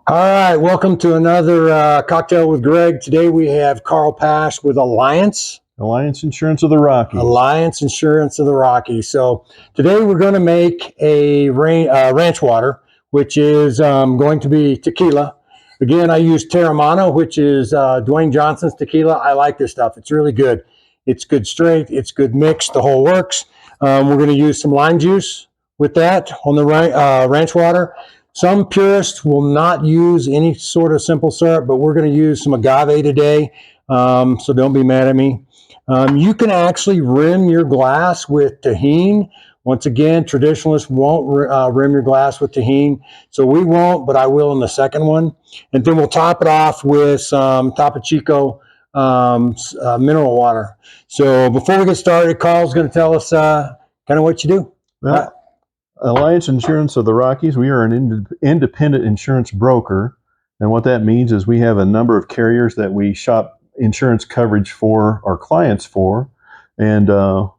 All right, welcome to another Cocktail with Greg. Today we have Carl Pash with Alliance Insurance of the Rockies. Alliance Insurance of the Rockies. So today we're going to make a ranch water, which is going to be tequila. Again, I use Terramana, which is Dwayne Johnson's tequila. I like this stuff. It's really good. It's good straight. It's good mix. The whole works. We're going to use some lime juice with that on the ranch water. Some purists will not use any sort of simple syrup, but we're going to use some agave today, so don't be mad at me. You can actually rim your glass with tahini. Once again, traditionalists won't rim your glass with tahini, so we won't, but I will in the second one. And then we'll top it off with some Topo Chico mineral water. So before we get started, Carl's going to tell us kind of what you do. Well, Alliance Insurance of the Rockies, we are an independent insurance broker. And what that means is we have a number of carriers that we shop insurance coverage for our clients for. And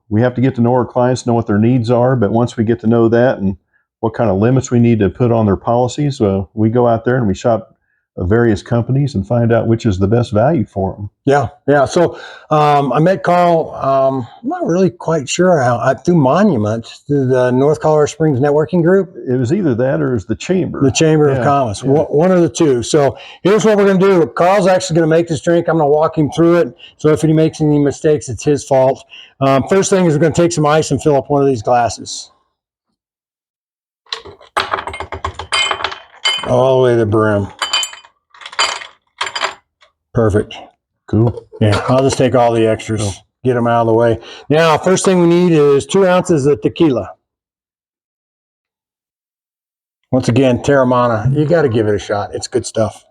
we have to get to know our clients, know what their needs are. But once we get to know that and what kind of limits we need to put on their policies, we go out there and we shop various companies and find out which is the best value for them. Yeah. So I met Carl, I'm not really quite sure how, through Monument, through the North Colorado Springs Networking Group. It was either that or it was the Chamber. The Chamber of Commerce, one of the two. So here's what we're going to do. Carl's actually going to make this drink. I'm going to walk him through it. So if he makes any mistakes, it's his fault. First thing is we're going to take some ice and fill up one of these glasses. All the way to the brim. Perfect. Cool. Yeah, I'll just take all the extras, get them out of the way. Now, first thing we need is 2 ounces of tequila. Once again, Terramana. You got to give it a shot. It's good stuff.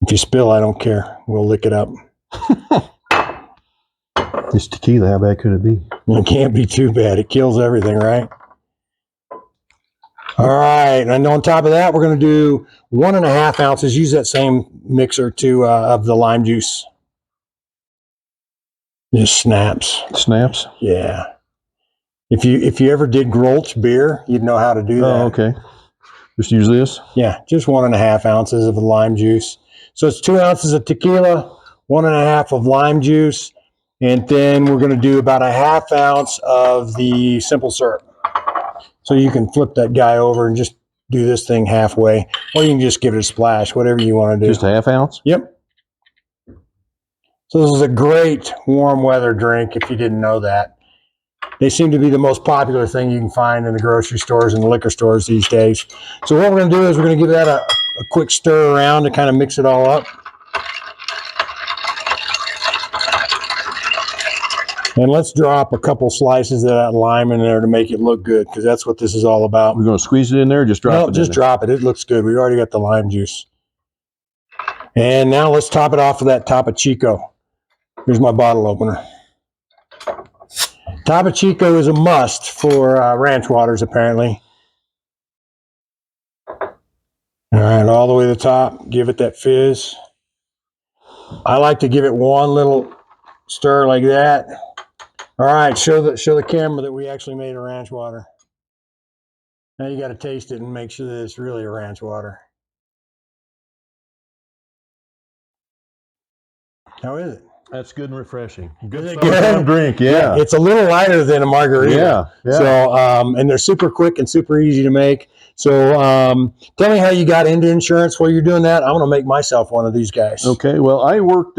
If you spill, I don't care. We'll lick it up. This tequila, how bad could it be? It can't be too bad. It kills everything, right? All right, and on top of that, we're going to do 1.5 ounces. Use that same mixer of the lime juice. Just snaps. Snaps? Yeah. If you ever did Grolsch beer, you'd know how to do that. Oh, okay. Just use this? Yeah, just 1.5 ounces of the lime juice. So it's 2 ounces of tequila, 1.5 of lime juice, and then we're going to do about 1/2 ounce of the simple syrup. So you can flip that guy over and just do this thing halfway, or you can just give it a splash, whatever you want to do. Just 1/2 ounce? Yep. So this is a great warm weather drink, if you didn't know that. They seem to be the most popular thing you can find in the grocery stores and the liquor stores these days. So what we're going to do is we're going to give that a quick stir around to kind of mix it all up. And let's drop a couple slices of that lime in there to make it look good, because that's what this is all about. We're going to squeeze it in there or just drop it in? No, just drop it. It looks good. We already got the lime juice. And now let's top it off with that Topo Chico. Here's my bottle opener. Topo Chico is a must for ranch waters, apparently. All right, all the way to the top. Give it that fizz. I like to give it one little stir like that. All right, show the camera that we actually made a ranch water. Now you got to taste it and make sure that it's really a ranch water. How is it? That's good and refreshing. Good drink, yeah. It's a little lighter than a margarita. Yeah. So, and they're super quick and super easy to make. So, tell me how you got into insurance. While you're doing that, I'm going to make myself one of these guys. Okay. Well, I worked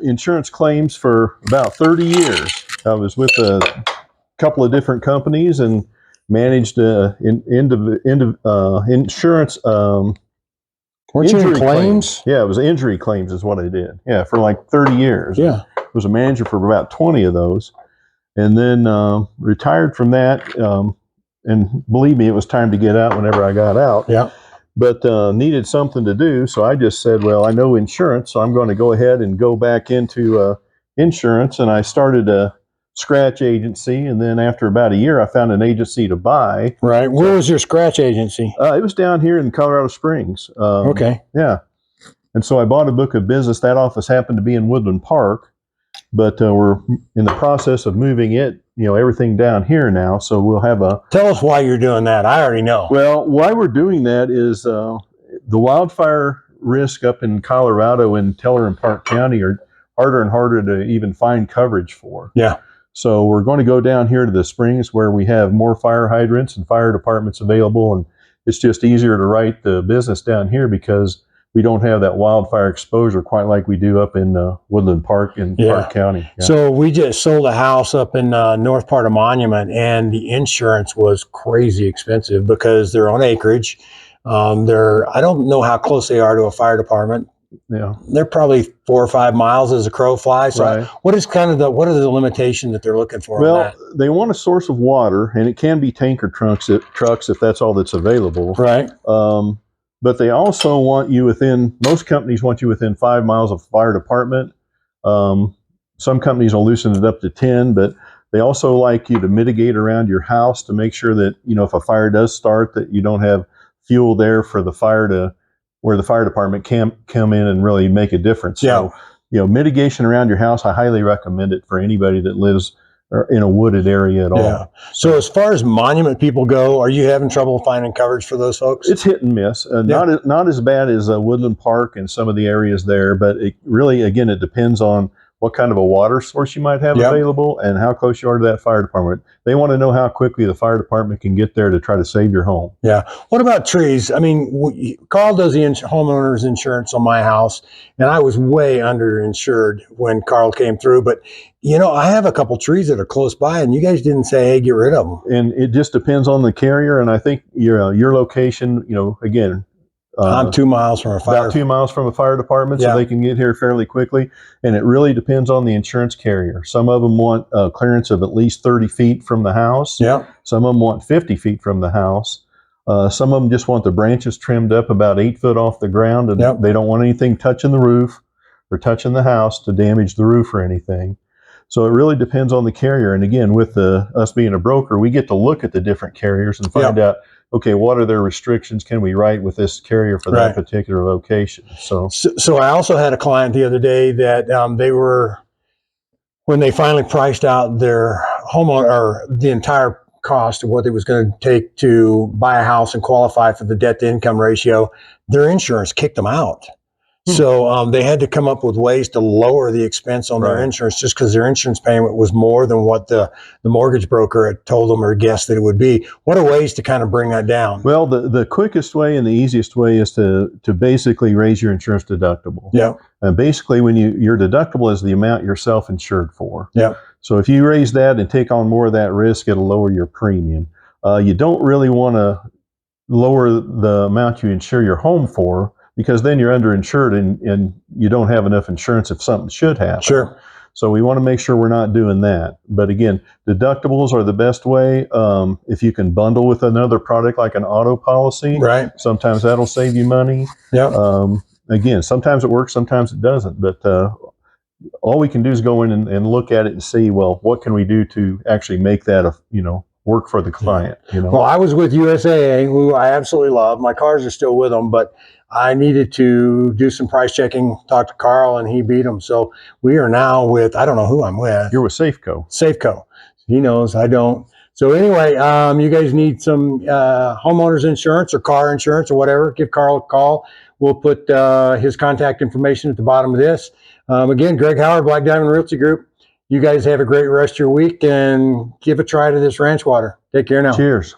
insurance claims for about 30 years. I was with a couple of different companies and managed insurance. Weren't you in claims? Yeah, it was injury claims is what I did. Yeah, for like 30 years. Yeah. I was a manager for about 20 of those. And then retired from that. And believe me, it was time to get out whenever I got out. Yeah. But needed something to do. So I just said, well, I know insurance, so I'm going to go ahead and go back into insurance. And I started a scratch agency, and then after about a year I found an agency to buy. Right. Where was your scratch agency? It was down here in Colorado Springs. Okay. Yeah. And so I bought a book of business. That office happened to be in Woodland Park, but we're in the process of moving it everything down here now. So we'll have a. Tell us why you're doing that. I already know. Well, why we're doing that is the wildfire risk up in Colorado in Teller and Park County are harder and harder to even find coverage for. Yeah. So we're going to go down here to the Springs where we have more fire hydrants and fire departments available, and it's just easier to write the business down here because we don't have that wildfire exposure quite like we do up in Woodland Park in Park County. Yeah. So we just sold a house up in north part of Monument, and the insurance was crazy expensive because they're on acreage. I don't know how close they are to a fire department. Yeah, they're probably 4 or 5 miles as a crow flies. So right. what are the limitations that they're looking for? Well, on that? They want a source of water, and it can be tanker trucks if that's all that's available. Right. But they also want you most companies want you within 5 miles of fire department. Some companies will loosen it up to 10, but they also like you to mitigate around your house to make sure that, if a fire does start, that you don't have fuel there for the fire where the fire department can't come in and really make a difference. Yeah. So, mitigation around your house, I highly recommend it for anybody that lives in a wooded area at all. Yeah. So as far as Monument people go, are you having trouble finding coverage for those folks? It's hit and miss. Not as bad as Woodland Park and some of the areas there, but it really, again, it depends on what kind of a water source you might have available and how close you are to that fire department. They want to know how quickly the fire department can get there to try to save your home. Yeah. What about trees? I mean, Carl does the homeowner's insurance on my house, and I was way underinsured when Carl came through. But, I have a couple trees that are close by, and you guys didn't say, hey, get rid of them. And it just depends on the carrier. And I think your location, again, I'm 2 miles from about 2 miles from a fire department, so they can get here fairly quickly. And it really depends on the insurance carrier. Some of them want a clearance of at least 30 feet from the house. Yeah. Some of them want 50 feet from the house. Some of them just want the branches trimmed up about 8 foot off the ground, and they don't want anything touching the roof or touching the house to damage the roof or anything. So it really depends on the carrier. And again, with us being a broker, we get to look at the different carriers and find out, okay, what are their restrictions? Can we write with this carrier for that particular location? So I also had a client the other day that when they finally priced out their homeowner or the entire cost of what it was going to take to buy a house and qualify for the debt to income ratio, their insurance kicked them out. So they had to come up with ways to lower the expense on their insurance just because their insurance payment was more than what the mortgage broker had told them or guessed that it would be. What are ways to kind of bring that down? Well, the quickest way and the easiest way is to basically raise your insurance deductible. Yeah. And basically, when your deductible is the amount you're self-insured for. Yeah. So if you raise that and take on more of that risk, it'll lower your premium. You don't really want to lower the amount you insure your home for, because then you're underinsured and you don't have enough insurance if something should happen. Sure. So we want to make sure we're not doing that. But again, deductibles are the best way. If you can bundle with another product like an auto policy, sometimes that'll save you money. Yeah. Again, sometimes it works, sometimes it doesn't. But all we can do is go in and look at it and see, well, what can we do to actually make that work for the client? Well, I was with USAA, who I absolutely love. My cars are still with them, but I needed to do some price checking, talk to Carl, and he beat them. So we are now with, I don't know who I'm with. You're with Safeco. Safeco. He knows, I don't. So anyway, you guys need some homeowners insurance or car insurance or whatever, give Carl a call. We'll put his contact information at the bottom of this. Again, Greg Howard, Black Diamond Realty Group. You guys have a great rest of your week and give a try to this ranch water. Take care now. Cheers.